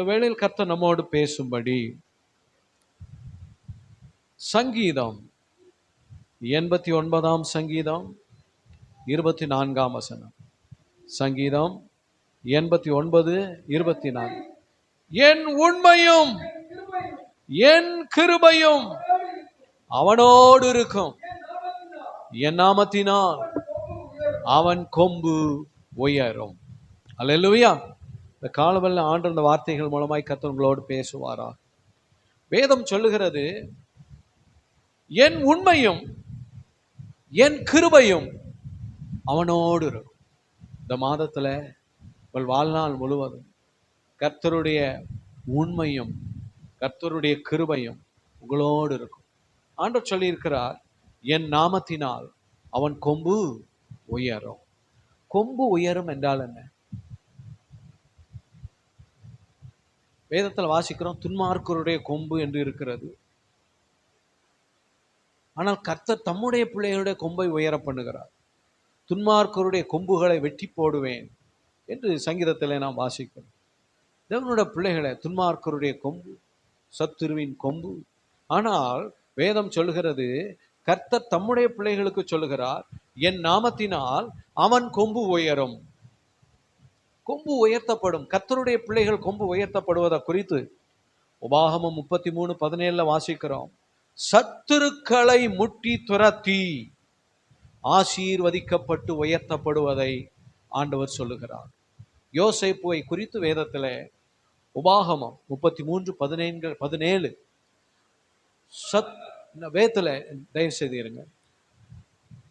இந்த வேளையில் கர்த்தர் நம்மோடு பேசும்படி சங்கீதம் 89 சங்கீதம் 24 சங்கீதம் 89:24. என் உண்மையும் என் கிருபையும் அவனோடு இருக்கும், என் நாமத்தினால் அவன் கொம்பு உயரும். அல்லேலூயா. இந்த காலவெல்ல ஆண்டவர் இந்த வார்த்தைகள் மூலமாய் கர்த்தர் உங்களோடு பேசுவாரா? வேதம் சொல்லுகிறது, என் உண்மையும் என் கிருபையும் அவனோடு இருக்கும். இந்த மாதத்துல உங்கள் வாழ்நாள் முழுவதும் கர்த்தருடைய உண்மையும் கர்த்தருடைய கிருபையும் உங்களோடு இருக்கும். ஆண்டவர் சொல்லியிருக்கிறார், என் நாமத்தினால் அவன் கொம்பு உயரும். கொம்பு உயரும் என்றால் என்ன? வேதத்தில் வாசிக்கிறோம், துன்மார்க்கருடைய கொம்பு என்று இருக்கிறது. ஆனால் கர்த்தர் தம்முடைய பிள்ளைகளுடைய கொம்பை உயர பண்ணுகிறார். துன்மார்க்கருடைய கொம்புகளை வெட்டி போடுவேன் என்று சங்கீதத்திலே நாம் வாசிக்கிறோம். தேவனுடைய பிள்ளைகளை துன்மார்க்கருடைய கொம்பு, சத்துருவின் கொம்பு. ஆனால் வேதம் சொல்லுகிறது, கர்த்தர் தம்முடைய பிள்ளைகளுக்கு சொல்லுகிறார், என் நாமத்தினால் அவன் கொம்பு உயரும். கொம்பு உயர்த்தப்படும். கர்த்தருடைய பிள்ளைகள் கொம்பு உயர்த்தப்படுவதை குறித்து உபாகமம் 33:17 வாசிக்கிறோம். சத்துருக்களை முட்டி துரத்தி ஆசீர்வதிக்கப்பட்டு உயர்த்தப்படுவதை ஆண்டவர் சொல்லுகிறார். யோசேப்புவை குறித்து வேதத்தில் உபாகமம் 33:17 வேதத்தில் தயவு செய்து இருங்க.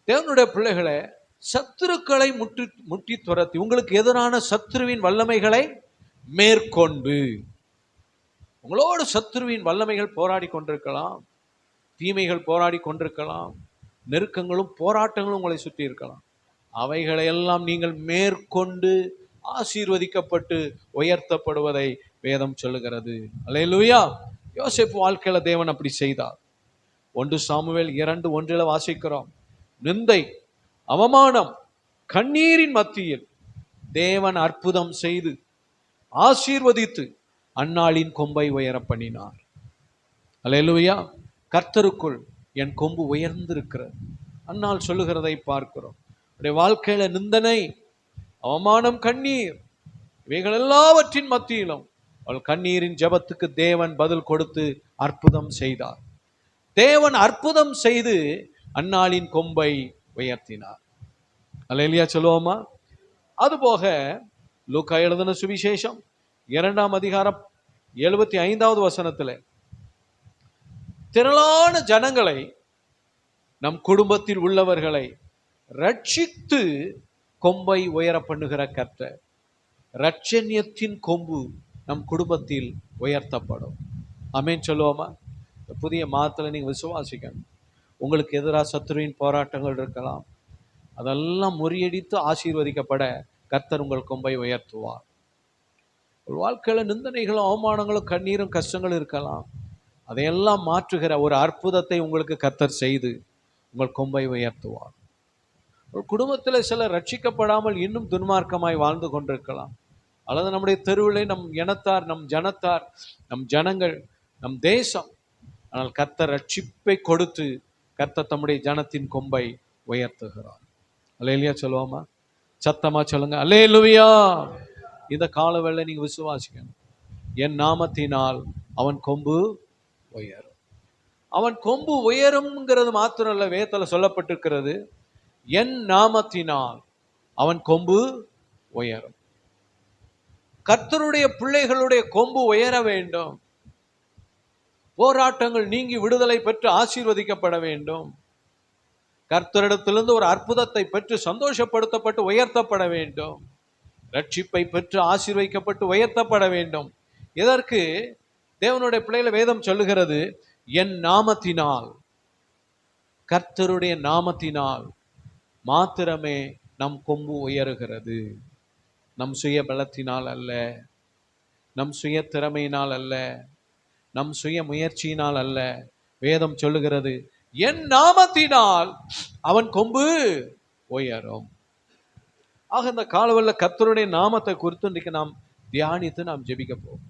தேவனுடைய பிள்ளைகளை சத்துருக்களை முட்டி துரத்தி, உங்களுக்கு எதிரான சத்துருவின் வல்லமைகளை மேற்கொண்டு, உங்களோடு சத்துருவின் வல்லமைகள் போராடி கொண்டிருக்கலாம், தீமைகள் போராடி கொண்டிருக்கலாம், நெருக்கங்களும் போராட்டங்களும் உங்களை சுற்றி இருக்கலாம். அவைகளை எல்லாம் நீங்கள் மேற்கொண்டு ஆசீர்வதிக்கப்பட்டு உயர்த்தப்படுவதை வேதம் சொல்லுகிறது. அல்லேலூயா. யோசேப்பு வாழ்க்கையில தேவன் அப்படி செய்தார். 1 சாமுவேல் 2:1 வாசிக்கிறோம், நிந்தை, அவமானம், கண்ணீரின் மத்தியில் தேவன் அற்புதம் செய்து ஆசீர்வதித்து அன்னாளின் கொம்பை உயர பண்ணினார். அல்லேலூயா. கர்த்தருக்குள் என் கொம்பு உயர்ந்திருக்கிறது. அன்னாள் சொல்லுகிறதை பார்க்கிறோம். வாழ்க்கையில நிந்தனை, அவமானம், கண்ணீர், இவைகள் எல்லாவற்றின் மத்தியிலும் அவள் கண்ணீரின் ஜெபத்துக்கு தேவன் பதில் கொடுத்து அற்புதம் செய்தார். தேவன் அற்புதம் செய்து அன்னாளின் கொம்பை உயர்த்தினார். அல்லேலூயா சொல்லுவோமா? அதுபோக லூக்கா எழுதின சுவிசேஷம் 2 அதிகாரம் 75 வசனத்தில், திரளான ஜனங்களை, நம் குடும்பத்தில் உள்ளவர்களை ரட்சித்து கொம்பை உயர பண்ணுகிற கர்த்தர். ரட்சண்யத்தின் கொம்பு நம் குடும்பத்தில் உயர்த்தப்படும். ஆமென் சொல்லுவோமா? புதிய மாதத்தில் நீங்க விசுவாசிக்கணும். உங்களுக்கு எதிராக சத்துருவின் போராட்டங்கள் இருக்கலாம், அதெல்லாம் முறியடித்து ஆசீர்வதிக்கப்பட கர்த்தர் உங்கள் கொம்பை உயர்த்துவார். ஒரு வாழ்க்கையில நிந்தனைகளும் அவமானங்களும் கண்ணீரும் கஷ்டங்களும் இருக்கலாம், அதையெல்லாம் மாற்றுகிற ஒரு அற்புதத்தை உங்களுக்கு கர்த்தர் செய்து உங்கள் கொம்பை உயர்த்துவார். ஒரு குடும்பத்தில் சிலர் ரட்சிக்கப்படாமல் இன்னும் துன்மார்க்கமாய் வாழ்ந்து கொண்டிருக்கலாம், அல்லது நம்முடைய தெருவிலே நம் இனத்தார், நம் ஜனத்தார், நம் ஜனங்கள், நம் தேசம். ஆனால் கர்த்தர் ரட்சிப்பை கொடுத்து கர்த்தர் தம்முடைய ஜனத்தின் கொம்பை உயர்த்துகிறார். அல்லேலூயா சொல்லுவோமா? சத்தமா சொல்லுங்க, அல்லேலூயா. இந்த காலவேளை நீங்க விசுவாசிக்கணும், என் நாமத்தினால் அவன் கொம்பு உயரும். அவன் கொம்பு உயரும்ங்கிறது மாத்திரம் இல்ல, வேதத்துல சொல்லப்பட்டிருக்கிறது, என் நாமத்தினால் அவன் கொம்பு உயரும். கர்த்தருடைய பிள்ளைகளுடைய கொம்பு உயர வேண்டும். போராட்டங்கள் நீங்கி விடுதலை பெற்று ஆசீர்வதிக்கப்பட வேண்டும். கர்த்தரிடத்திலிருந்து ஒரு அற்புதத்தை பெற்று சந்தோஷப்படுத்தப்பட்டு உயர்த்தப்பட வேண்டும். ரட்சிப்பை பெற்று ஆசீர்வதிக்கப்பட்டு உயர்த்தப்பட வேண்டும். இதற்கு தேவனுடைய பிள்ளைகளை வேதம் சொல்லுகிறது, என் நாமத்தினால், கர்த்தருடைய நாமத்தினால் மாத்திரமே நம் கொம்பு உயருகிறது. நம் சுய பலத்தினால் அல்ல, நம் சுய திறமையினால் அல்ல, நம் சுய முயற்சியினால் அல்ல. வேதம் சொல்லுகிறது, என் நாமத்தினால் அவன் கொம்பு உயரும். ஆக இந்த காலவெல்ல கர்த்தருடைய நாமத்தை குறித்து இன்றைக்கு நாம் தியானித்து நாம் ஜெபிக்க போவோம்.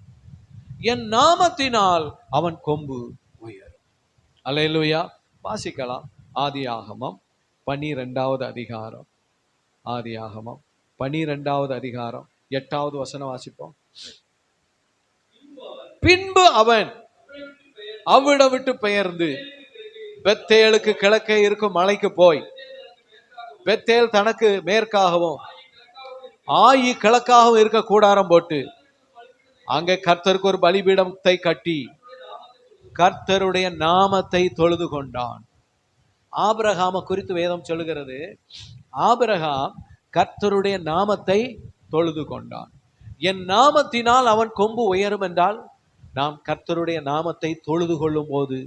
என் நாமத்தினால் அவன் கொம்பு உயரும். அல்லேலூயா. வாசிக்கலாம். ஆதியாகமம் 12வது அதிகாரம். ஆதியாகமம் 12வது அதிகாரம் 8வது வசனம் வாசிப்போம். பின்பு அவன் அவ்விடம் விட்டு பெயர்ந்து பெத்தேலுக்கு கிழக்கே இருக்கும் மலைக்கு போய், பெத்தேல் தனக்கு மேற்காகவும் ஆயி கிழக்காகவும் இருக்க கூடாரம் போட்டு அங்கே கர்த்தருக்கு ஒரு பலிபீடத்தை கட்டி கர்த்தருடைய நாமத்தை தொழுது கொண்டான். ஆபிரகாமை குறித்து வேதம் சொல்லுகிறது, ஆபிரகாம் கர்த்தருடைய நாமத்தை தொழுது கொண்டான். என் நாமத்தினால் அவன் கொம்பு உயரும் என்றால், நாம் கர்த்தருடைய நாமத்தை தொழுது கொள்ளும் போது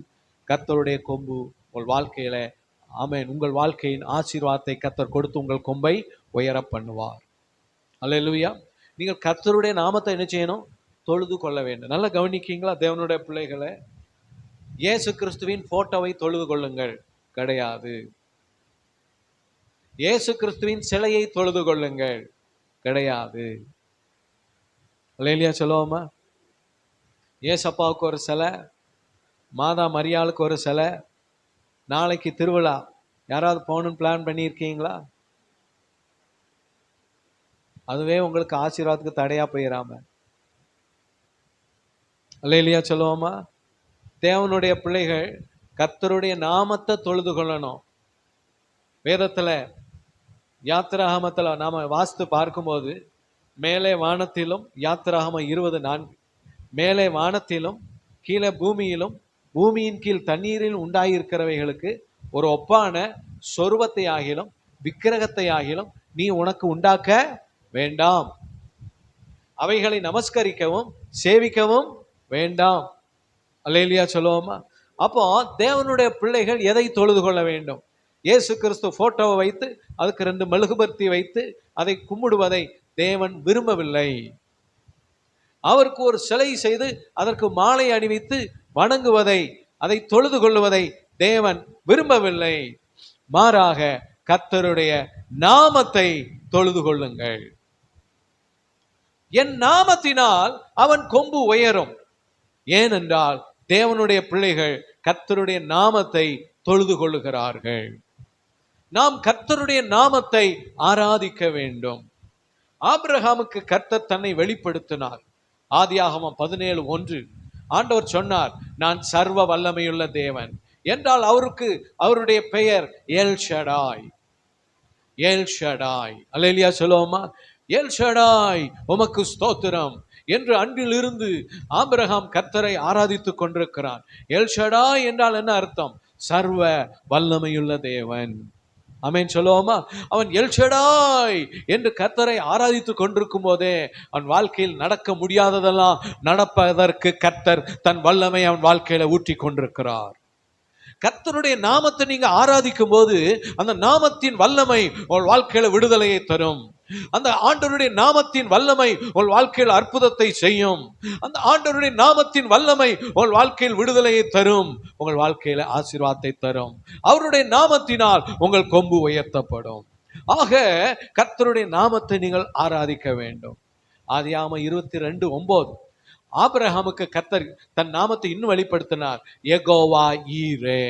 கர்த்தருடைய கொம்பு உங்கள் வாழ்க்கையில, ஆமென், உங்கள் வாழ்க்கையின் ஆசீர்வாதத்தை கர்த்தர் கொடுத்து உங்கள் கொம்பை உயர பண்ணுவார். அல்லேலூயா. நீங்கள் கர்த்தருடைய நாமத்தை என்ன செய்யணும்? தொழுது கொள்ள வேண்டும். நல்லா கவனிக்கீங்களா தேவனுடைய பிள்ளைகளை? இயேசு கிறிஸ்துவின் போட்டோவை தொழுது கொள்ளுங்கள் கிடையாது. இயேசு கிறிஸ்துவின் சிலையை தொழுது கொள்ளுங்கள் கிடையாது. அல்லேலூயா சொல்லுவோமா? ஏசப்பாவுக்கு ஒரு சிலை, மாதா மரியாளுக்கு ஒரு சிலை. நாளைக்கு திருவிழா, யாராவது போகணும்னு பிளான் பண்ணியிருக்கீங்களா? அதுவே உங்களுக்கு ஆசீர்வாதத்துக்கு தடையா போயிடாம. அல்லேலூயா சொல்லுவோமா? தேவனுடைய பிள்ளைகள் கர்த்தருடைய நாமத்தை தொழுது கொள்ளணும். வேதத்துல யாத்திராகமத்துல நாம வாசித்து பார்க்கும்போது, மேலே வானத்திலும், யாத்திராகமம் 20:4, மேலே வானத்திலும் கீழே பூமியிலும் பூமியின் கீழ் தண்ணீரில் உண்டாயிருக்கிறவைகளுக்கு ஒரு ஒப்பான சொருவத்தை ஆகிலும் விக்கிரகத்தை ஆகிலும் நீ உனக்கு உண்டாக்க வேண்டாம், அவைகளை நமஸ்கரிக்கவும் சேவிக்கவும் வேண்டாம். அல்லேலூயா சொல்லுவோமா? அப்போ தேவனுடைய பிள்ளைகள் எதை தொழுது கொள்ள வேண்டும்? இயேசு கிறிஸ்து போட்டோவை வைத்து அதுக்கு 2 மெழுகுபர்த்தி வைத்து அதை கும்பிடுவதை தேவன் விரும்பவில்லை. அவருக்கு ஒரு சிலை செய்து அதற்கு மாலை அணிவித்து வணங்குவதை, அதை தொழுது கொள்வதை தேவன் விரும்பவில்லை. மாறாக கர்த்தருடைய நாமத்தை தொழுது கொள்ளுங்கள். என் நாமத்தினால் அவன் கொம்பு உயரும். ஏனென்றால் தேவனுடைய பிள்ளைகள் கர்த்தருடைய நாமத்தை தொழுது கொள்ளுகிறார்கள். நாம் கர்த்தருடைய நாமத்தை ஆராதிக்க வேண்டும். ஆபிரகாமுக்கு கர்த்தர் தன்னை வெளிப்படுத்தினார். ஆதியாகமம் 17:1 ஆண்டவர் சொன்னார், நான் சர்வ வல்லமையுள்ள தேவன் என்றால் அவருக்கு அவருடைய பெயர் El Shaddai. El Shaddai. Hallelujah சொல்லுவோமா? எல் ஷடாய் உமக்கு ஸ்தோத்திரம் என்று அன்றிலிருந்து ஆபிரகாம் கர்த்தரை ஆராதித்துக் கொண்டிருக்கிறான். எல் ஷடாய் என்றால் என்ன அர்த்தம்? சர்வ வல்லமையுள்ள தேவன். ஆமென் சொல்லுவோமா? அவன் எல் ஷடாய் என்று கர்த்தரை ஆராதித்துக் கொண்டிருக்கும் போதே அவன் வாழ்க்கையில் நடக்க முடியாததெல்லாம் நடப்பதற்கு கர்த்தர் தன் வல்லமை அவன் வாழ்க்கையில ஊற்றி கொண்டிருக்கிறார். கர்த்தருடைய நாமத்தை நீங்க ஆராதிக்கும் போது அந்த நாமத்தின் வல்லமை உங்கள் வாழ்க்கையில விடுதலையை தரும். அந்த ஆண்டவருடைய நாமத்தின் வல்லமை உங்கள் வாழ்க்கையில் அற்புதத்தை செய்யும். அந்த ஆண்டவருடைய நாமத்தின் வல்லமை உங்கள் வாழ்க்கையில் விடுதலையை தரும், உங்கள் வாழ்க்கையில ஆசீர்வாதத்தை தரும். அவருடைய நாமத்தினால் உங்கள் கொம்பு உயர்த்தப்படும். ஆக கர்த்தருடைய நாமத்தை நீங்கள் ஆராதிக்க வேண்டும். ஆதியாகமம் 22:9 ஆபிரகாமுக்கு கர்த்தர் தன் நாமத்தை இன்னும் வெளிப்படுத்தினார். யெகோவா ஈரே.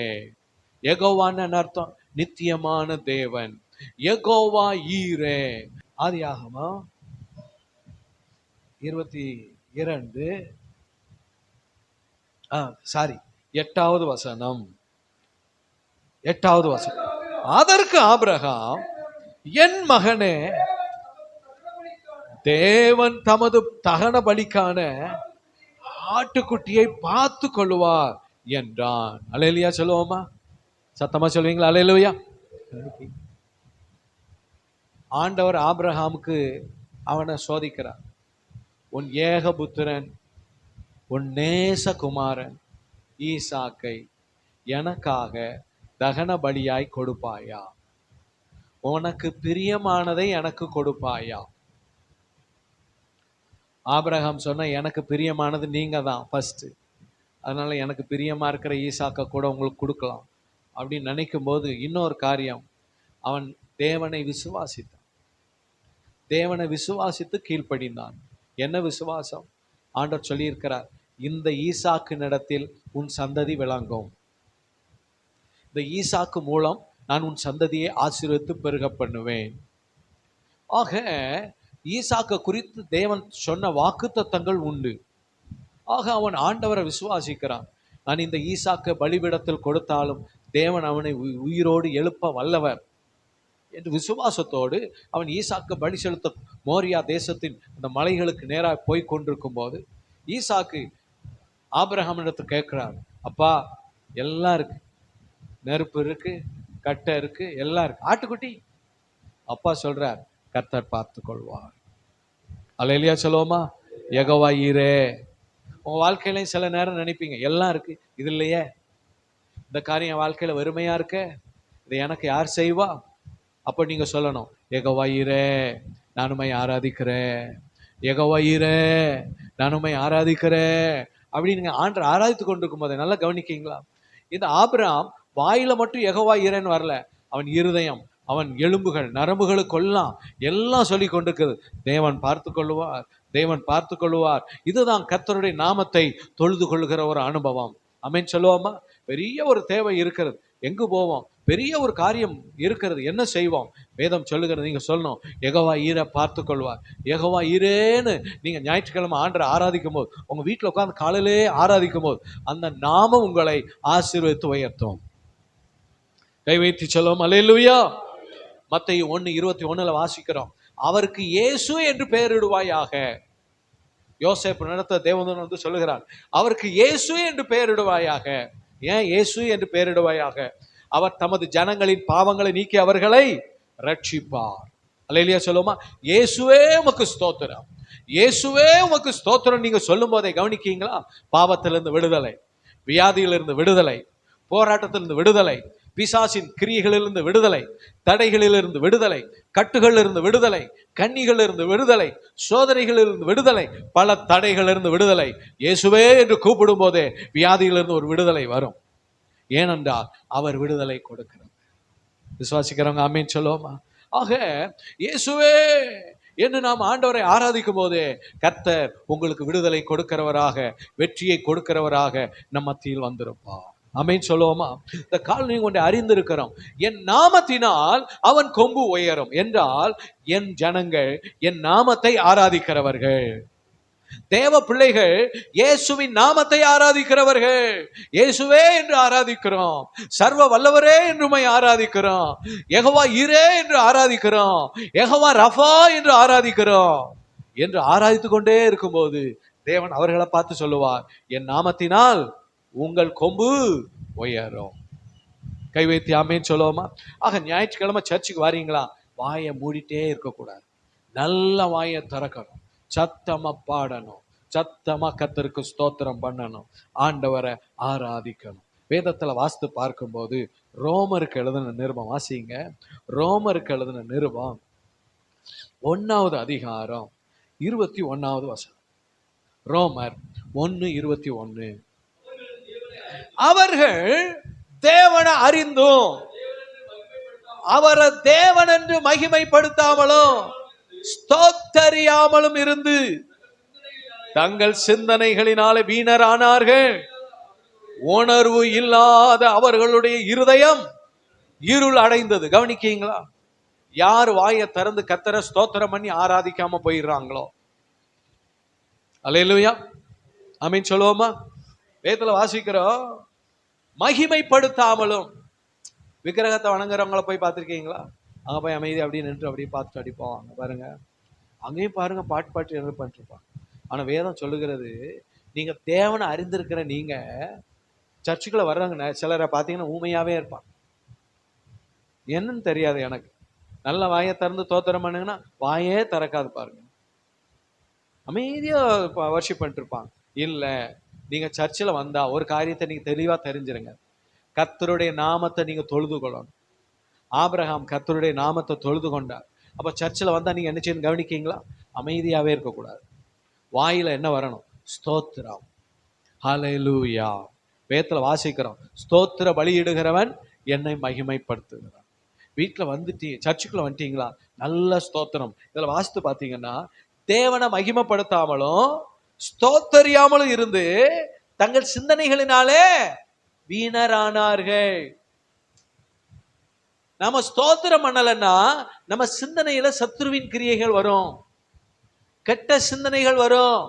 யெகோவான்னு அர்த்தம் நித்தியமான தேவன். யெகோவா ஈரே. ஆதியாகமம் 22 8வது வசனம். 8வது வசனம். அதற்கு ஆபிரகாம், என் மகனே, தேவன் தமது தகன பலிக்கான ஆட்டுக்குட்டியை பார்த்து கொள்ளுவார் என்றான். அல்லேலூயா சொல்லுவோமா? சத்தமா சொல்வீங்களா? அல்லேலூயா. ஆண்டவர் ஆபிரகாமுக்கு அவனை சோதிக்கிறார். உன் ஏகபுத்திரன், உன் நேசகுமாரன் ஈசாக்கை எனக்காக தகன பலியாய் கொடுப்பாயா? உனக்கு பிரியமானதை எனக்கு கொடுப்பாயா? ஆபிரகாம் சொன்ன, எனக்கு பிரியமானது நீங்க தான் ஃபர்ஸ்ட், அதனால எனக்கு பிரியமா இருக்கிற ஈசாக்க கூட உங்களுக்கு கொடுக்கலாம் அப்படின்னு நினைக்கும் போது இன்னொரு காரியம், அவன் தேவனை விசுவாசித்தான். தேவனை விசுவாசித்து கீழ்ப்படிந்தான். என்ன விசுவாசம்? ஆண்டவர் சொல்லியிருக்கிறார், இந்த ஈசாக்கினிடத்தில் உன் சந்ததி விளங்கும். இந்த ஈசாக்கு மூலம் நான் உன் சந்ததியை ஆசீர்வதித்து பெருக பண்ணுவேன். ஆக ஈசாக்கு குறித்து தேவன் சொன்ன வாக்குத்தத்தங்கள் உண்டு. ஆக அவன் ஆண்டவரை விசுவாசிக்கிறான். நான் இந்த ஈசாக்கு பலிபீடத்தில் கொடுத்தாலும் தேவன் அவனை உயிரோடு எழுப்ப வல்லவர் என்று விசுவாசத்தோடு அவன் ஈசாக்கு பலி செலுத்த மோரியா தேசத்தின் அந்த மலைகளுக்கு நேராக போய் கொண்டிருக்கும் போது ஈசாக்கு ஆபிரகாமிடத்தை கேட்கிறார், அப்பா எல்லாம் இருக்கு, நெருப்பு இருக்கு, கட்டை இருக்கு, எல்லாம் இருக்கு, ஆட்டுக்குட்டி. அப்பா சொல்றார், கர்த்தர் பார்த்து கொள்வார். அல்லேலூயா சொல்லுவோமா? யெகோவா ஈரே. உங்க வாழ்க்கையிலையும் சில நேரம் நினைப்பீங்க, எல்லாம் இருக்கு, இது இல்லையே, இந்த காரியம் வாழ்க்கையில வெறுமையா இருக்க, இதை எனக்கு யார் செய்வா? அப்ப நீங்க சொல்லணும், யெகோவா ஈரே, நான் உம்மை ஆராதிக்கிறேன், யெகோவா ஈரே, நான் உம்மை ஆராதிக்கிறேன் அப்படின்னு நீங்க ஆண்டவரை ஆராதித்து கொண்டிருக்கும் போது நல்லா கவனிக்கீங்களா? இந்த ஆபிரகாம் வாயில மட்டும் யெகோவா ஈரேன்னு வரல, அவன் இருதயம், அவன் எலும்புகள், நரம்புகளுக்கெல்லாம் எல்லாம் சொல்லி கொண்டிருக்கிறது, தேவன் பார்த்து கொள்ளுவார், தேவன் பார்த்து கொள்ளுவார். இதுதான் கர்த்தருடைய நாமத்தை தொழுது கொள்ளுகிற ஒரு அனுபவம். ஆமென் சொல்லுவோமா? பெரிய ஒரு தேவை இருக்கிறது, எங்கு போவோம், பெரிய ஒரு காரியம் இருக்கிறது, என்ன செய்வோம்? வேதம் சொல்லுகிறது, நீங்க சொல்லணும், யெகோவா ஈரே பார்த்து கொள்வார். யெகோவா ஈரேன்னு நீங்க ஞாயிற்றுக்கிழமை ஆண்டரை ஆராதிக்கும் போது, உங்க வீட்டில் உட்கார்ந்து காலையிலே ஆராதிக்கும் போது அந்த நாமம் உங்களை ஆசீர்வதித்து உயர்த்தும். கை வைத்து சொல்லுவோம் அல்லேலூயா. மத்தேயு 1:21 வாசிக்கிறோம், அவருக்கு இயேசு என்று பெயரிடுவாயாக. யோசேப்பு நடத்த தேவதூதன் வந்து சொல்லுகிறார், அவருக்கு இயேசு என்று பெயரிடுவாயாக. ஏன் இயேசு என்று பெயரிடுவாயாக? அவர் தமது ஜனங்களின் பாவங்களை நீக்கி அவர்களை ரட்சிப்பார். அல்லேலூயா சொல்லுமா? இயேசுவே உமக்கு ஸ்தோத்திரம், இயேசுவே உமக்கு ஸ்தோத்திரம் நீங்க சொல்லும் போதே கவனிக்கீங்களா? பாவத்திலிருந்து விடுதலை, வியாதியிலிருந்து விடுதலை, போராட்டத்திலிருந்து விடுதலை, பிசாசின் கிரியைகளிலிருந்து விடுதலை, தடைகளிலிருந்து விடுதலை, கட்டுகளிலிருந்து விடுதலை, கண்ணிகளிலிருந்து விடுதலை, சோதனைகளிலிருந்து விடுதலை, பல தடைகளிலிருந்து விடுதலை. இயேசுவே என்று கூப்பிடும் போதே வியாதியிலிருந்து ஒரு விடுதலை வரும். ஏனென்றால் அவர் விடுதலை கொடுக்கிறார். விசுவாசிக்கிறவங்க ஆமென் சொல்லுவோமா? ஆக இயேசுவே என்று நாம் ஆண்டவரை ஆராதிக்கும் போதே கர்த்தர் உங்களுக்கு விடுதலை கொடுக்கிறவராக, வெற்றியை கொடுக்கிறவராக நம் மத்தியில் வந்திருப்பார். ஆமென் சொல்லுவோமா? இந்த கால் கொண்டு அறிந்திருக்கிறோம், என் நாமத்தினால் அவன் கொம்பு உயரும் என்றால் என் ஜனங்கள் என் நாமத்தை ஆராதிக்கிறவர்கள், தேவ பிள்ளைகள் இயேசுவின் நாமத்தை ஆராதிக்கிறவர்கள். இயேசுவே என்று ஆராதிக்கிறோம், சர்வ வல்லவரே என்று ஆராதிக்கிறோம், யெகோவா ஈரே என்று ஆராதிக்கிறோம், யெகோவா ரஃபா என்று ஆராதிக்கிறோம். என்று ஆராதித்துக் கொண்டே இருக்கும்போது தேவன் அவர்களை பார்த்து சொல்லுவார், என் நாமத்தினால் உங்கள் கொம்பு உயரும். கை வைத்து ஆமென் சொல்லுவோமா? ஆக ஞாயிற்றுக்கிழமை சர்ச்சுக்கு வாரீங்களா? வாயை மூடிட்டே இருக்கக்கூடாது, நல்ல வாயை திறக்கணும், சத்தமா பாடணும், சத்தமா கர்த்தருக்கு ஸ்தோத்திரம் பண்ணணும், ஆண்டவரை ஆராதிக்கணும். வேதத்துல வாசித்து பார்க்கும்போது ரோமருக்கு எழுதின நிருபம் வாசிங்க. ரோமருக்கு எழுதின நிருபம் 1வது அதிகாரம் 21வது வசனம். ரோமர் 1:21. அவர்கள் தேவனை அறிந்தும் அவரை தேவன் என்று மகிமைப்படுத்தாமலும் ஸ்தோத்தரியாமலும் இருந்து தங்கள் சிந்தனைகளினாலே வீணரானார்கள். உணர்வு இல்லாத அவர்களுடைய இருதயம் இருள் அடைந்தது. கவனிக்கீங்களா? யார் வாயை திறந்து கர்த்தரை ஸ்தோத்திரம் பண்ணி ஆராதிக்காம போயிடுறாங்களோ, அல்லேலூயா ஆமென் சொல்லுவோமா? வேதத்துல வாசிக்கிறோம், மகிமைப்படுத்தாமலும். விக்கிரகத்தை வணங்குறவங்கள போய் பார்த்துருக்கீங்களா? அங்க போய் அமைதி அப்படியே நின்று அப்படியே பார்த்துட்டு அப்படி போவாங்க பாருங்க, அங்கேயும் பாருங்க பாட்டு என்ன பண்ணிருப்பாங்க. ஆனா வேதம் சொல்லுகிறது, நீங்க தேவனை அறிந்திருக்கிற நீங்க சர்ச்சுக்குள்ள வர்றாங்க சிலரை பார்த்தீங்கன்னா ஊமையாவே இருப்பாங்க. என்னன்னு தெரியாது எனக்கு, நல்ல வாயை திறந்து தோத்திரம் பண்ணுங்கன்னா வாயே திறக்காது பாருங்க, அமைதியா வர்ஷிப் பண்ணிட்டு இருப்பாங்க. இல்ல, நீங்க சர்ச்சில் வந்தா ஒரு காரியத்தை நீங்க தெளிவா தெரிஞ்சிருங்க, கர்த்தருடைய நாமத்தை நீங்க தொழுது கொள்ளணும். ஆபிரகாம் கர்த்தருடைய நாமத்தை தொழுது கொண்டார். அப்ப சர்ச்சில் வந்தா நீங்க என்ன செய்யணும் கவனிக்கீங்களா? அமைதியாவே இருக்கக்கூடாது, வாயில என்ன வரணும்? ஸ்தோத்திரம், ஹல்லேலூயா. வேதத்துல வாசிக்கிறோம், ஸ்தோத்திர பலியிடுகிறவன் என்னை மகிமைப்படுத்துகிறான். வீட்டில் வந்துட்டு சர்ச்சுக்குள்ள வந்துட்டீங்களா? நல்ல ஸ்தோத்திரம். இதுல வாசித்து பார்த்தீங்கன்னா, தேவனை மகிமைப்படுத்தாமலும் ஸ்தோத்தரியாமலும் இருந்து தங்கள் சிந்தனைகளினாலே வீணரானார்கள். நாம ஸ்தோத்திரம் பண்ணலன்னா நம்ம சிந்தனையில சத்துருவின் கிரியைகள் வரும், கெட்ட சிந்தனைகள் வரும்,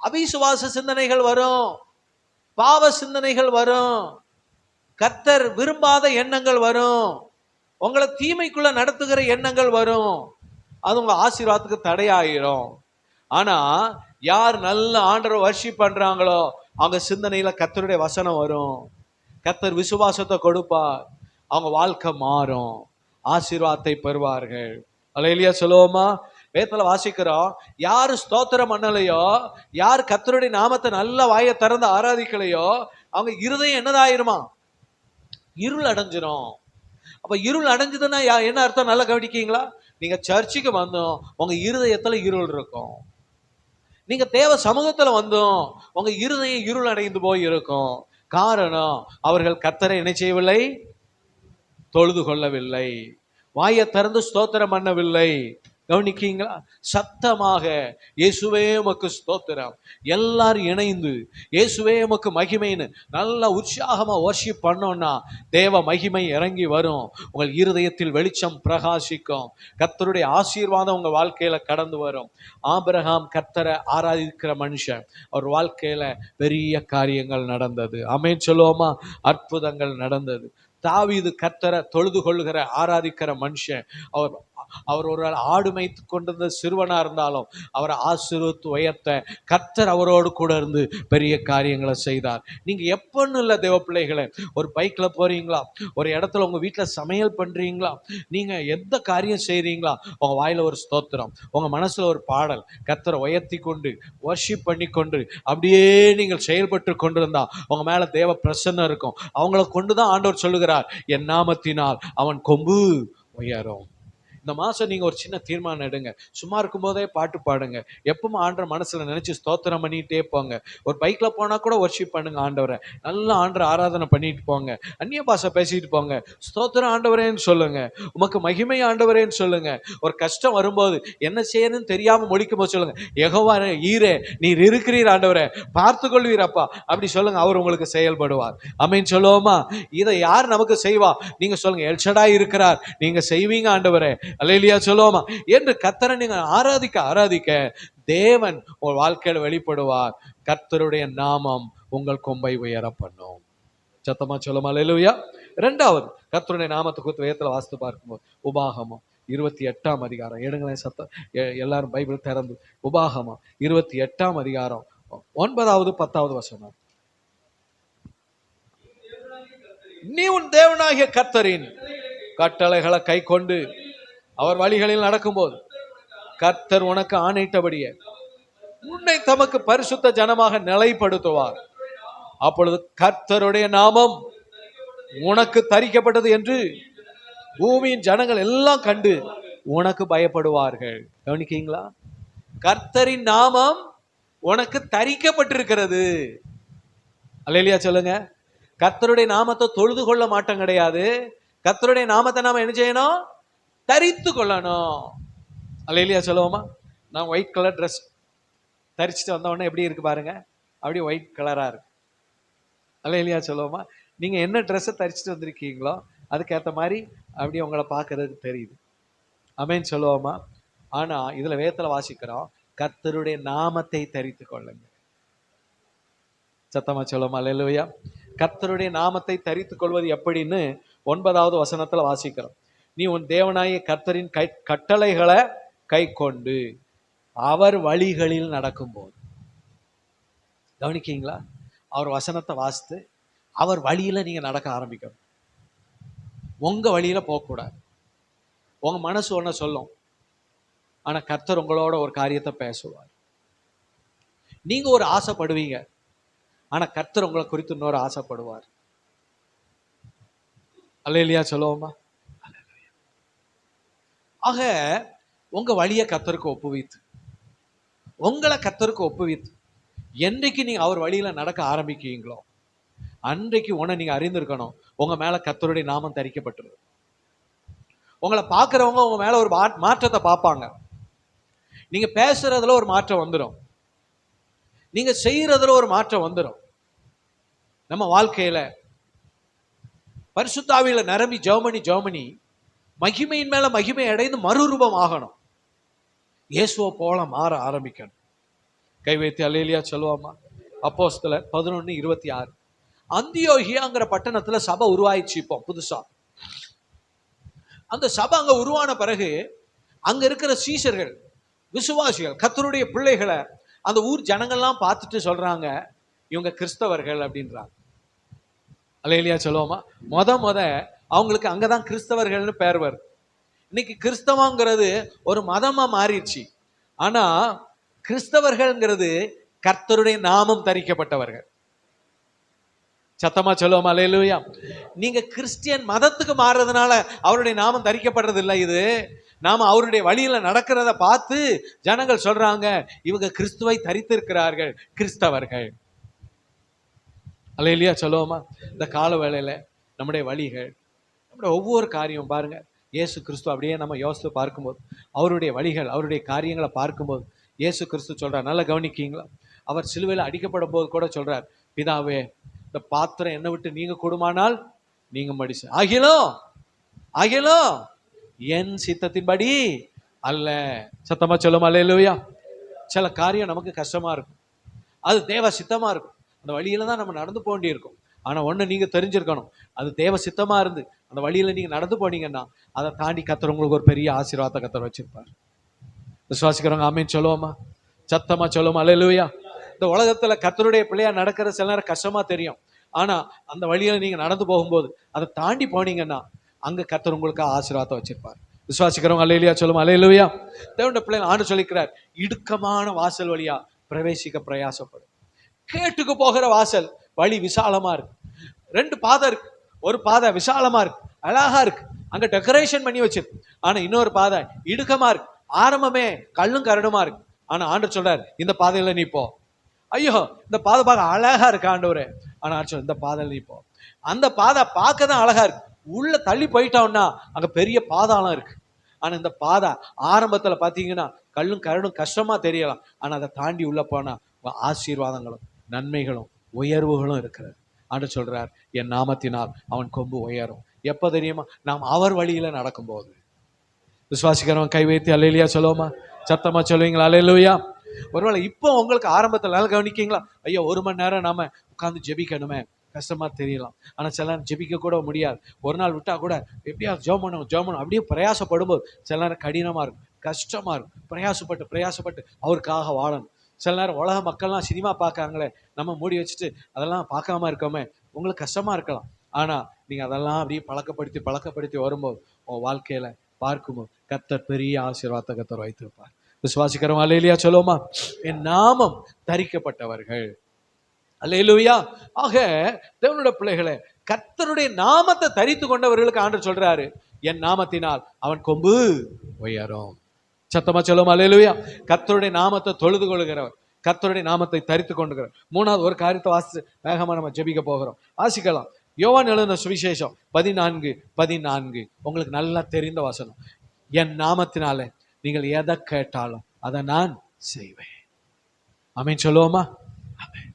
அவிசுவாச சிந்தனைகள் வரும், பாவ சிந்தனைகள் வரும், கர்த்தர் விரும்பாத எண்ணங்கள் வரும், உங்களை தீமைக்குள்ள நடத்துகிற எண்ணங்கள் வரும். அது உங்க ஆசீர்வாதத்துக்கு தடையாயிரும். ஆனா யார் நல்ல ஆண்டவரை வர்ஷிப் பண்றாங்களோ அவங்க சிந்தனையில கர்த்தருடைய வசனம் வரும், கர்த்தர் விசுவாசத்தை கொடுப்பார், அவங்க வாழ்க்கை மாறும், ஆசீர்வாதத்தை பெறுவார்கள். அல்லேலூயா சொல்லுவோமா? வேதத்துல வாசிக்கிறோம், யாரு ஸ்தோத்திரம் பண்ணலையோ, யார் கர்த்தருடைய நாமத்தை நல்ல வாயை திறந்து ஆராதிக்கலையோ அவங்க இருதயம் என்னதாயிருமா? இருள் அடைஞ்சிரும். அப்ப இருள் அடைஞ்சதுன்னா என்ன அர்த்தம்? நல்லா கவனிக்கீங்களா? நீங்க சர்ச்சுக்கு வந்தோம், உங்க இருதயத்துல இருள் இருக்கும். நீங்க தேவ சமூகத்துல வந்தோம், உங்க இருதயம் இருள் அடைந்து போய் இருக்கும். காரணம், அவர்கள் கர்த்தரை என்ன செய்யவில்லை? தொழுது கொள்ளவில்லை, வாயை திறந்து ஸ்தோத்திரம் பண்ணவில்லை. கவனிக்கீங்களா? சத்தமாக இயேசுவே உமக்கு ஸ்தோத்திரம், எல்லாரும் இணைந்து இயேசுவே உமக்கு மகிமைன்னு நல்லா உற்சாகமா வர்ஷிப் பண்ணோம்னா தேவ மகிமை இறங்கி வரும். உங்கள் இருதயத்தில் வெளிச்சம் பிரகாசிக்கும், கர்த்தருடைய ஆசீர்வாதம் உங்க வாழ்க்கையில கடந்து வரும். ஆபிரகாம் கர்த்தரை ஆராதிக்கிற மனுஷன், அவர் வாழ்க்கையில பெரிய காரியங்கள் நடந்தது. ஆமென் சொல்லுவோமா? அற்புதங்கள் நடந்தது. தாவீது கர்த்தரை தொழுது கொள்ளுகிற ஆராதிக்கிற மனுஷன். அவர் ஒரு ஆடு மேய்த்து கொண்டிருந்த சிறுவனா இருந்தாலும் அவரை ஆசீர்வதித்து உயர்த்த கர்த்தர் அவரோடு கூட இருந்து பெரிய காரியங்களை செய்தார். நீங்க எப்பன்னு இல்லை தேவ பிள்ளைகளை, ஒரு பைக்ல போறீங்களா, ஒரு இடத்துல உங்க வீட்டுல சமையல் பண்றீங்களா, நீங்க எந்த காரியம் செய்றீங்களா, உங்க வாயில ஒரு ஸ்தோத்திரம், உங்க மனசுல ஒரு பாடல், கர்த்தரை உயர்த்தி கொண்டு வர்ஷிப் பண்ணி கொண்டு அப்படியே நீங்கள் செயல்பட்டு கொண்டிருந்தா உங்க மேல தேவ பிரசன்னம் இருக்கும். அவங்கள கொண்டுதான் ஆண்டவர் சொல்லுகிறார், என் நாமத்தினால் அவன் கொம்பு உயரும். இந்த மாசம் நீங்க ஒரு சின்ன தீர்மானம் எடுங்க. சும்மா இருக்கும் போதே பாட்டு பாடுங்க. எப்பவும் ஆண்டவர் மனசுல நினைச்சு ஸ்தோத்திரம் பண்ணிட்டே போங்க. ஒரு பைக்ல போனா கூட வர்ஷிப் பண்ணுங்க ஆண்டவரை, நல்லா ஆண்டவரை ஆராதனை பண்ணிட்டு போங்க. அந்நிய பாஷை பேசிட்டு போங்க. ஸ்தோத்திரம் ஆண்டவரேன்னு சொல்லுங்க, உமக்கு மகிமை ஆண்டவரேன்னு சொல்லுங்க. ஒரு கஷ்டம் வரும்போது என்ன செய்யணும்னு தெரியாம முடிக்கும் போது சொல்லுங்க, யெகோவா ஈரே நீர் இருக்கிறீர் ஆண்டவரே, பார்த்து கொள்வீரப்பா, அப்படி சொல்லுங்க. அவர் உங்களுக்கு செயல்படுவார். ஆமென் சொல்லுவோமா? இதை யார் நமக்கு செய்வா? நீங்க சொல்லுங்க, எல்ஷடாய் இருக்கிறார், நீங்க செய்வீங்க ஆண்டவரே, அல்லேலூயா சொல்லுவோமா? என்று கர்த்தரை நீங்க ஆராதிக்க ஆராதிக்க தேவன் உங்கள் வாழ்க்கையில வெளிப்படுவார். கர்த்தருடைய நாமம் உங்கள் கொம்பை உயர பண்ணும். சத்தமா சொல்லுமா? அல்லேலூயா. இரண்டாவது, கர்த்தருடைய நாமத்தை குறித்து வேதத்துல வாசித்து பார்க்கும்போது உபாகமம் 28ஆம் அதிகாரம் எடுங்களேன். சத்தம் எல்லாரும் பைபிள் திறந்து உபாகமம் 28ஆம் அதிகாரம் 9வது 10வது வசனம். நீ உன் தேவனாகிய கர்த்தரின் கட்டளைகளை கை கொண்டு அவர் வழிகளில் நடக்கும்போது கர்த்தர் உனக்கு ஆணையிட்டபடியே உன்னை தமக்கு பரிசுத்த ஜனமாக நிலைப்படுத்துவார். அப்பொழுது கர்த்தருடைய நாமம் உனக்கு தரிக்கப்பட்டது என்று பூமியின் ஜனங்கள் எல்லாம் கண்டு உனக்கு பயப்படுவார்கள். கவனிக்கீங்களா? கர்த்தரின் நாமம் உனக்கு தரிக்கப்பட்டிருக்கிறது. அல்லேலூயா சொல்லுங்க. கர்த்தருடைய நாமத்தை தொழுது கொள்ள மாட்டோம் கிடையாது, கர்த்தருடைய நாமத்தை நாம என்ன செய்யணும்? தரித்து கொள்ளணும். அல்லேலூயா சொல்லுவோமா? நான் ஒயிட் கலர் ட்ரெஸ் தரிச்சுட்டு வந்த உடனே எப்படி இருக்கு பாருங்க, அப்படியே ஒயிட் கலரா இருக்கு. அல்லேலூயா சொல்லுவோமா? நீங்க என்ன ட்ரெஸ்ஸை தரிச்சுட்டு வந்திருக்கீங்களோ அதுக்கேற்ற மாதிரி அப்படியே உங்களை பார்க்கறதுக்கு தெரியுது. ஆமென் சொல்லுவோமா? ஆனா இதுல வேதத்துல வாசிக்கிறோம், கர்த்தருடைய நாமத்தை தரித்து கொள்ளுங்க. சத்தமா சொல்லுவோமா? அல்லேலூயா. கர்த்தருடைய நாமத்தை தரித்து கொள்வது எப்படின்னு 9வது வசனத்துல வாசிக்கிறோம். நீ உன் தேவனாகிய கர்த்தரின் கட்டளைகளை கை கொண்டு அவர் வழிகளில் நடக்கும்போது. கவனிக்கீங்களா? அவர் வசனத்தை வாசித்து அவர் வழியில நீங்க நடக்க ஆரம்பிக்கணும். உங்க வழியில போகக்கூடாது. உங்க மனசு ஒன்ன சொல்லும், ஆனா கர்த்தர் உங்களோட ஒரு காரியத்தை பேசுவார். நீங்க ஒரு ஆசைப்படுவீங்க, ஆனா கர்த்தர் உங்களை குறித்து இன்னொரு ஆசைப்படுவார். அல்லேலூயா சொல்லுவோமா? ஆக உங்க வழியை கர்த்தருக்கு ஒப்புவித்து, உங்களை கர்த்தருக்கு ஒப்புவித்து என்னைக்கு நீங்க அவர் வழியில நடக்க ஆரம்பிக்கீங்களோ அன்றைக்கு நீங்க அறிந்திருக்கணும், உங்க மேல கர்த்தருடைய நாமம் தரிக்கப்பட்டிருக்கு. உங்களை பார்க்கிறவங்க உங்க மேல ஒரு மாற்றத்தை பார்ப்பாங்க. நீங்க பேசுறதுல ஒரு மாற்றம் வந்துடும். நீங்க செய்யறதுல ஒரு மாற்றம் வந்துடும். நம்ம வாழ்க்கையில பரிசுத்தாவியில நிரம்பி ஜெபமணி மகிமையின் மேல மகிமை அடைந்து மறுரூபம் ஆகணும். இயேசுவை போல மாற ஆரம்பிக்கணும். கை வைத்து அல்லேலூயா சொல்லுவோமா? அப்போஸ்தலர் 11:26. அந்தியோகியாங்கிற பட்டணத்துல சபை உருவாயிடுச்சு. இப்போ புதுசா அந்த சபை அங்க உருவான பிறகு அங்க இருக்கிற சீஷர்கள், விசுவாசிகள், கர்த்தருடைய பிள்ளைகளை அந்த ஊர் ஜனங்கள்லாம் பார்த்துட்டு சொல்றாங்க, இவங்க கிறிஸ்தவர்கள் அப்படின்றாங்க. அல்லேலூயா சொல்லுவோமா? முத அவங்களுக்கு அங்கதான் கிறிஸ்தவர்கள்னு பேர் வருது. இன்னைக்கு கிறிஸ்தவங்கிறது ஒரு மதமா மாறிடுச்சு. ஆனா கிறிஸ்தவர்கள்ங்கிறது கர்த்தருடைய நாமம் தரிக்கப்பட்டவர்கள். சத்தமா சொல்லுவோமா? அல்லேலூயா. நீங்க கிறிஸ்டியன் மதத்துக்கு மாறுறதுனால அவருடைய நாமம் தரிக்கப்படுறது இல்லை. இது நாம அவருடைய வழியில நடக்கிறத பார்த்து ஜனங்கள் சொல்றாங்க, இவங்க கிறிஸ்துவை தரித்திருக்கிறார்கள், கிறிஸ்தவர்கள். அல்லேலூயா சொல்லுவோமா? இந்த கால வேளையில நம்முடைய வழிகள், நம்முடைய ஒவ்வொரு காரியம் பாருங்க, இயேசு கிறிஸ்து அப்படியே நம்ம யோசித்து பார்க்கும்போது, அவருடைய வழிகள், அவருடைய காரியங்களை பார்க்கும்போது இயேசு கிறிஸ்து சொல்றார், நல்லா கவனிக்கீங்களா? அவர் சிலுவையில் அடிக்கப்படும் போது கூட சொல்றார், பிதாவே இந்த பாத்திரம் என்னை விட்டு நீங்க கூடுமானால் நீங்க மடிச்சு ஆகிலோ என் சித்தத்தின்படி அல்ல. சத்தமா சொல்லுமா? அல்லேலூயா. சில காரியம் நமக்கு கஷ்டமா இருக்கும், அது தேவ சித்தமா இருக்கும். அந்த வழியில தான் நம்ம நடந்து போக வேண்டியிருக்கும். ஆனா ஒண்ணு நீங்க தெரிஞ்சிருக்கணும், அது தேவ சித்தமா இருந்து அந்த வழியில நீங்க நடந்து போனீங்கன்னா அதை தாண்டி கர்த்தர் உங்களுக்கு ஒரு பெரிய ஆசீர்வாதத்தை கர்த்தர் வச்சிருப்பார். விசுவாசிக்கிறவங்க ஆமென் சொல்லுவோமா? சத்தமா சொல்லுவோமா? அல்லேலூயா. இந்த உலகத்துல கர்த்தருடைய பிள்ளையா நடக்கிற சில நேரம் கஷ்டமா தெரியும். ஆனா அந்த வழியில நீங்க நடந்து போகும்போது அதை தாண்டி போனீங்கன்னா அங்க கர்த்தர் உங்களுக்கு ஆசீர்வாதத்தை வச்சிருப்பார். விசுவாசிக்கிறவங்க அல்லேலூயா சொல்லுவோம். அல்லேலூயா. தேவனுடைய பிள்ளைங்க ஆண்டு சொல்லிக்கிறார், இடுக்கமான வாசல் வழியா பிரவேசிக்க பிரயாசப்படும். கேட்டுக்கு போகிற வாசல் வழி விசாலமா இருக்கு. 2 பாதை இருக்கு. ஒரு பாதை விசாலமா இருக்கு, அழகா இருக்கு, அங்க டெக்கரேஷன் பண்ணி வச்சிருக்கு. ஆனா இன்னொரு பாதை இடுக்கமா இருக்கு, ஆரம்பமே கல்லும் கரடுமா இருக்கு. ஆனா ஆண்டவர் சொல்றாரு, இந்த பாதையில நீ போ. ஐயோ, இந்த பாதை பார்க்க அழகா இருக்கு ஆண்டவரே. ஆனா ஆண்டவர், இந்த பாதையில நீ போ. அந்த பாதை பார்க்க தான் அழகா இருக்கு, உள்ள தள்ளி போயிட்டோம்னா அங்க பெரிய பாதாளம் இருக்கு. ஆனா இந்த பாதை ஆரம்பத்துல பாத்தீங்கன்னா கல்லும் கரடும் கஷ்டமா தெரியலாம். ஆனா அதை தாண்டி உள்ள போனா ஆசீர்வாதங்களும் நன்மைகளும் உயர்வுகளும் இருக்கிறது. ஆண்டு சொல்றார், என் நாமத்தினால் அவன் கொம்பு உயரும். எப்ப தெரியுமா? நாம் அவர் வழியில நடக்கும்போது. விசுவாசிக்கிறவன் கை வைத்து அல்லேலூயா சொல்லுவோமா? சத்தமா சொல்லுவீங்களா? அல்லேலூயா. ஒருவேளை இப்போ உங்களுக்கு ஆரம்பத்தில் நல்லா கவனிக்கீங்களா? ஐயோ, 1 மணி நேரம் நாம உட்கார்ந்து ஜெபிக்கணுமே, கஷ்டமா தெரியலாம். ஆனா சில நேரம் ஜெபிக்க கூட முடியாது. ஒரு நாள் விட்டா கூட எப்படியாவது ஜெபம் பண்ணணும் அப்படியே பிரயாசப்படும்போது சில நேரம் கடினமா இருக்கும், கஷ்டமா இருக்கும். பிரயாசப்பட்டு அவருக்காக வாழணும். சில நேரம் உலக மக்கள்லாம் சினிமா பார்க்கறாங்களே, நம்ம மூடி வச்சுட்டு அதெல்லாம் பார்க்காம இருக்கோமே, உங்களுக்கு கஷ்டமா இருக்கலாம். ஆனா நீங்க அதெல்லாம் அப்படியே பழக்கப்படுத்தி வரும்போது உங்க வாழ்க்கையில பார்க்கும்போது கர்த்தர் பெரிய ஆசீர்வாதத்தை கர்த்தர் வைத்திருப்பார். விசுவாசிக்கிறவங்க அல்லேலூயா சொல்லுவோமா? என் நாமம் தரிக்கப்பட்டவர்கள். அல்லேலூயா. ஆக தேவனுடைய பிள்ளைகளே, கர்த்தருடைய நாமத்தை தரித்து கொண்டவர்களுக்கு ஆண்டவர் சொல்றாரு, என் நாமத்தினால் அவன் கொம்பு உயரும். சத்தமா சொல்லுவோம். அல்லேலூயா. கர்த்தருடைய நாமத்தை தொழுது கொள்கிறவர், கர்த்தருடைய நாமத்தை தரித்து கொண்டுகிறவர். 3வது ஒரு காரியத்தை வாசித்து வேகமா நம்ம ஜெபிக்க போகிறோம். வாசிக்கலாம். யோவான் எழுதின சுவிசேஷம் 14:14. உங்களுக்கு நல்லா தெரிந்த வசனம். என் நாமத்தினாலே நீங்கள் எதை கேட்டாலும் அதை நான் செய்வேன். ஆமென் சொல்லுவோமா? ஆமென்.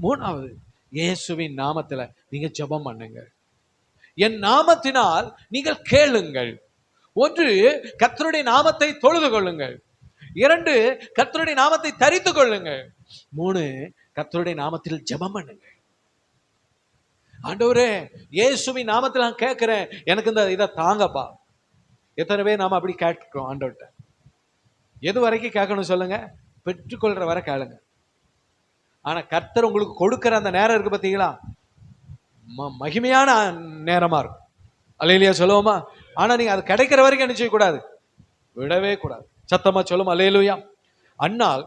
3வது, இயேசுவின் நாமத்துல நீங்க ஜெபம் பண்ணுங்க. என் நாமத்தினால் நீங்கள் கேளுங்கள். 1, கர்த்தருடைய நாமத்தை தொழுது கொள்ளுங்கள். 2, கர்த்தருடைய நாமத்தை தரித்து கொள்ளுங்கள். 3, கர்த்தருடைய நாமத்தில் ஜெபம் பண்ணுங்க. ஆண்டவரே, இயேசுவின் நாமத்தில் நான் கேட்கிறேன், எனக்கு இந்த இதை தாங்கப்பா. எத்தனை பேர் நாம அப்படி கேட்கிறோம் ஆண்டவர்கிட்ட? எது வரைக்கும் கேட்கணும் சொல்லுங்க? பெற்றுக்கொள்ற வரை கேளுங்க. ஆனா கர்த்தர் உங்களுக்கு கொடுக்கிற அந்த நேரம் இருக்கு பார்த்தீங்களா, மகிமையான நேரமா இருக்கும். அல்லேலூயா சொல்லுவோமா? ஆனா நீங்க அது கிடைக்கிற வரைக்கும் என்ன செய்யக்கூடாது? விடவே கூடாது. சத்தமா சொல்லுவோம். அல்லேலூயா. அன்னாள்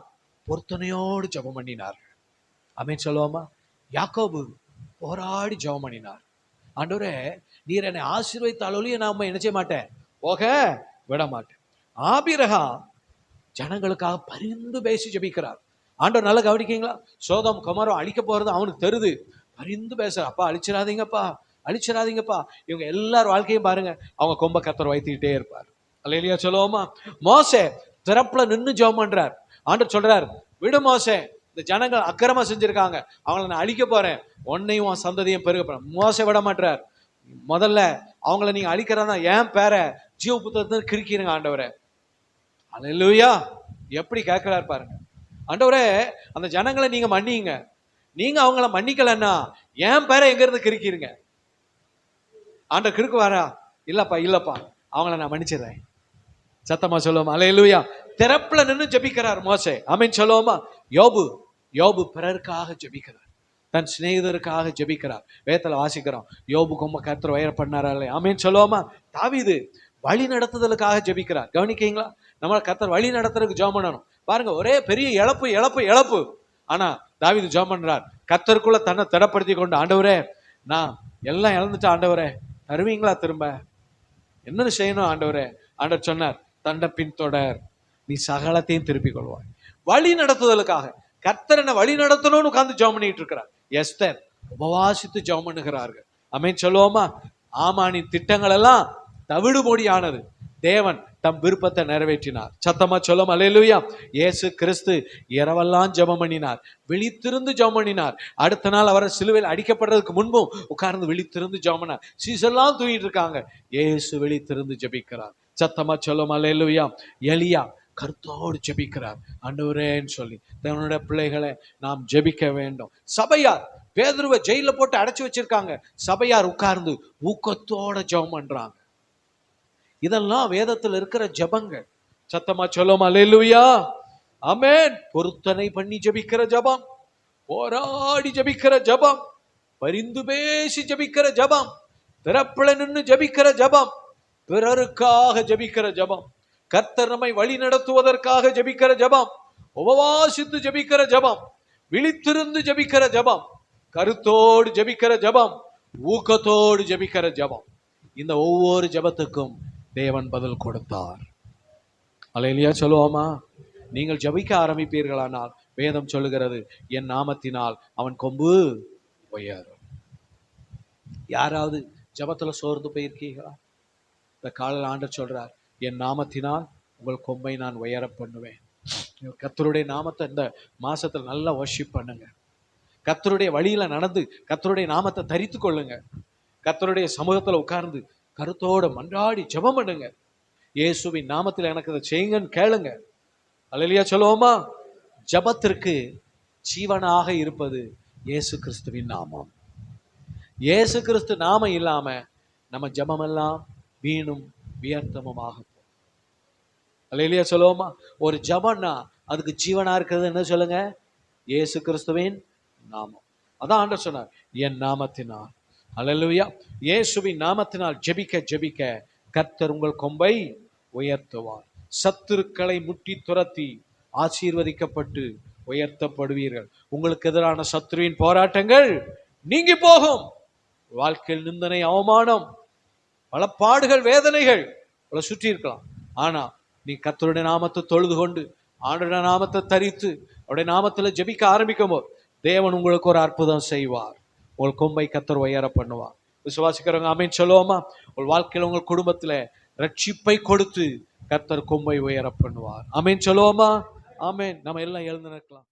பொருத்தனையோடு ஜெபம் பண்ணினார். ஆமென் சொல்லுவோமா? யாக்கோபு போராடி ஜெபம் பண்ணினார். ஆண்டவரே, நீர் என்னை ஆசீர்வதித்தாலொழிய நாம என்ன செய்ய மாட்டேன், போக விட மாட்டேன். ஆபிரகாம் ஜனங்களுக்காக பரிந்து பேசி ஜெபிக்கிறார். ஆண்டவர் நல்லா கவனிக்கீங்களா? சோதம் கொமோரா அழிக்க போறது அவனுக்கு தெரியுது. பரிந்து பேசுற, அப்பா அழிச்சிடாதீங்கப்பா. இவங்க எல்லார் வாழ்க்கையும் பாருங்க, அவங்க கொம்ப கர்த்தர் வைத்துக்கிட்டே இருப்பார். அல்லேலூயா சொல்லுவோமா? மோசே திறப்புல நின்று ஜெபம் பண்றார். ஆண்டவர் சொல்றார், விடு மோசே, இந்த ஜனங்கள் அக்கிரமம் செஞ்சிருக்காங்க, அவங்கள நான் அழிக்க போறேன், உன்னையும் உன் சந்ததியும் பெருக போறேன். மோசே விட மாட்டார். முதல்ல அவங்கள நீங்க அழிக்கிறதா என் பேரை ஜீவ புத்தகத்தை கிறுக்கிருங்க ஆண்டவரே. அல்லேலூயா. எப்படி கேட்கிறார் பாருங்க. ஆண்டவரே, அந்த ஜனங்களை நீங்க மன்னிங்க, நீங்க அவங்கள மன்னிக்கலன்னா என் பேரை எங்க இருந்து கிறுக்கிருங்க. ஆண்டவர் கிறுக்குவாரா? இல்லப்பா இல்லப்பா, அவங்கள நான் மன்னிச்சிடுறேன். சத்தமா சொல்லுவோமா அல்லேலூயா. திறப்புல நின்று ஜெபிக்கிறார் மோசே. ஆமென் சொல்லுவோமா. யோபு பிறருக்காக ஜெபிக்கிறார், தன் சிநேகிதருக்காக ஜெபிக்கிறார். வேதத்துல வாசிக்கிறோம், யோபு கொம்ப கர்த்தர் உயர பண்ணாரே. ஆமென் சொல்லுவோமா. தாவீது வழி நடத்துதலுக்காக ஜெபிக்கிறார். கவனிக்கீங்களா? நம்மளை கர்த்தர் வழி நடத்துறதுக்கு ஜெபம் பண்ணணும். பாருங்க, ஒரே பெரிய இழப்பு. ஆனா தாவீது ஜெபம் பண்றார், கர்த்தருக்குள்ள தன்னை திடப்படுத்தி கொண்டு, ஆண்டவரே நான் எல்லாம் இழந்துட்டேன், ஆண்டவரே தருவீங்களா திரும்ப? என்னன்னு செய்யணும் ஆண்டவரே? ஆண்டவர் சொன்னார், தண்ட பின் தொடர், நீ சகலத்தையும் திருப்பிக் கொள்வாய். வழி நடத்துதலுக்காக கர்த்தர் என்ன வழி நடத்தணும்னு உட்கார்ந்து ஜெபம் பண்ணிட்டு இருக்கிறார். எஸ்தர் உபவாசித்து ஜெபம் பண்ணுகிறார்கள். ஆமென் சொல்லுவோமா. ஆமானின் திட்டங்கள் எல்லாம் தவிடுபொடியானது, தேவன் தம் விருப்பத்தை நிறைவேற்றினார். சத்தமா சொல்லும் அல்லேலூயா. இயேசு கிறிஸ்து இரவெல்லாம் ஜெபம் பண்ணினார், விழித்திருந்து ஜெபம் பண்ணினார். அடுத்த நாள் அவரை சிலுவையில் அடிக்கப்படுறதுக்கு முன்பும் உட்கார்ந்து விழித்திருந்து ஜெபம் பண்ணார். சீசெல்லாம் தூங்கிட்டு இருக்காங்க, இயேசு விழித்திருந்து ஜெபிக்கிறார். சத்தமா சொல்லும் அல்லேலூயா. எலியா கருத்தோடு ஜெபிக்கிறார், ஆண்டவரேன்னு சொல்லி. தேவனுடைய பிள்ளைகளை நாம் ஜெபிக்க வேண்டும். சபையார் பேதுருவை ஜெயில போட்டு அடைச்சு வச்சிருக்காங்க, சபையார் உட்கார்ந்து ஊக்கத்தோட ஜெபம் பண்றாங்க. இதெல்லாம் வேதத்தில் இருக்கிற ஜெபங்கள். சத்தமா சொல்லுமா அல்லேலூயா. ஆமென். பொருத்தனை பண்ணி ஜெபிக்கிற ஜெபம், போராடி ஜெபிக்கிற ஜெபம், பரிந்து பேசி ஜெபிக்கிற ஜெபம், திறப்புல நின்று ஜெபிக்கிற ஜெபம், பிறருக்காக ஜெபிக்கிற ஜெபம், கர்த்தர் நம்மை வழி நடத்துவதற்காக ஜெபிக்கிற ஜெபம், உபவாசித்து ஜெபிக்கிற ஜெபம், விழித்திருந்து ஜெபிக்கிற ஜெபம், கருத்தோடு ஜெபிக்கிற ஜெபம், ஊக்கத்தோடு ஜெபிக்கிற ஜெபம். இந்த ஒவ்வொரு ஜெபத்துக்கும் தேவன் பதில் கொடுத்தார். அல்லேலூயா சொல்லுவோமா. நீங்கள் ஜெபிக்க ஆரம்பிப்பீர்களானால் வேதம் சொல்லுகிறது, என் நாமத்தினால் அவன் கொம்பு உயரும். யாராவது ஜெபத்துல சோர்ந்து போயிருக்கீங்களா? இந்த காலையில் ஆண்டவர் சொல்றார், என் நாமத்தினால் உங்கள் கொம்பை நான் உயர பண்ணுவேன். கர்த்தருடைய நாமத்தை இந்த மாசத்துல நல்லா வர்ஷிப் பண்ணுங்க. கர்த்தருடைய வழியில நடந்து கர்த்தருடைய நாமத்தை தரித்து கொள்ளுங்க. கர்த்தருடைய சமூகத்துல உட்கார்ந்து கருத்தோட மன்றாடி ஜெபம் பண்ணுங்க. இயேசுவின் நாமத்தில் எனக்கு இதை செய்யுங்கன்னு கேளுங்க. அல்லேலூயா சொல்லுவோமா. ஜெபத்திற்கு ஜீவனாக இருப்பது இயேசு கிறிஸ்துவின் நாமம். இயேசு கிறிஸ்து நாமம் இல்லாம நம்ம ஜெபமெல்லாம் வீணும் வியர்த்தமும் ஆகும். அல்லேலூயா சொல்லுவோமா. ஒரு ஜெபம்னா அதுக்கு ஜீவனா இருக்கிறது என்ன சொல்லுங்க? இயேசு கிறிஸ்துவின் நாமம். அதான் ஆண்டவர் சொன்னார், என் நாமத்தினால். அல்லேலூயா. இயேசுவின் நாமத்தினால் ஜெபிக்க ஜெபிக்க கர்த்தர் உங்கள் கொம்பை உயர்த்துவார். சத்துருக்களை முட்டி துரத்தி ஆசீர்வதிக்கப்பட்டு உயர்த்தப்படுவீர்கள். உங்களுக்கு எதிரான சத்துருவின் போராட்டங்கள் நீங்கி போகும். வாழ்க்கையில் நிந்தனை, அவமானம், பல பாடுகள், வேதனைகள் பல சுற்றி இருக்கலாம். ஆனா நீ கர்த்தருடைய நாமத்தை தொழுது கொண்டு ஆண்டவருடைய நாமத்தை தரித்து அவருடைய நாமத்துல ஜெபிக்க ஆரம்பிக்கும் போது தேவன் உங்களுக்கு ஒரு அற்புதம் செய்வார். உங்கள் கொம்பை கர்த்தர் உயர பண்ணுவார். விசுவாசிக்கிறவங்க ஆமென் சொல்லுவோமா. உங்கள் வாழ்க்கையில உங்கள் குடும்பத்துல ரட்சிப்பை கொடுத்து கர்த்தர் கொம்பை உயர பண்ணுவார். ஆமென் சொல்லுவோமா. ஆமென். நம்ம எல்லாம் எழுந்து நிற்கலாம்.